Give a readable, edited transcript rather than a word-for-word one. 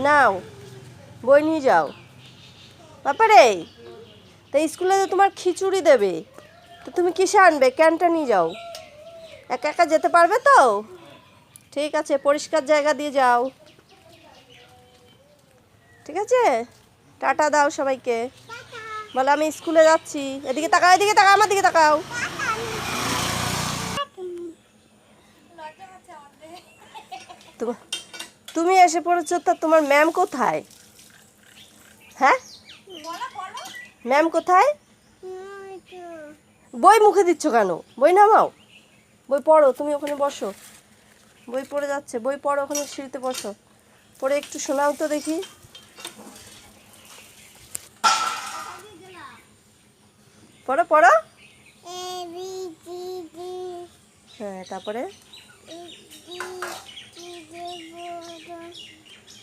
নাও বই নিয়ে যাও। বাপারে, তা স্কুলে তো তোমার খিচুড়ি দেবে, তো তুমি কিসে আনবে? ক্যানটা নিয়ে যাও। একা একা যেতে পারবে তো? ঠিক আছে, পরিষ্কার জায়গা দিয়ে যাও। ঠিক আছে, টাটা দাও সবাইকে। বলো আমি স্কুলে যাচ্ছি। এদিকে তাকাও, এদিকে তাকাও, আমার দিকে তাকাও। তুমি এসে পড়েছো, তা তোমার ম্যাম কোথায়? হ্যাঁ, ম্যাম কোথায়? বই মুখে দিচ্ছ কেন? বই নামাও, বই পড়ো। তুমি ওখানে বসো, বই পড়ে যাচ্ছে, বই পড়ো, ওখানে সিঁড়িতে বসো। পড়ে একটু শোনাও তো দেখি। পড়ো পড়ো। হ্যাঁ, তারপরে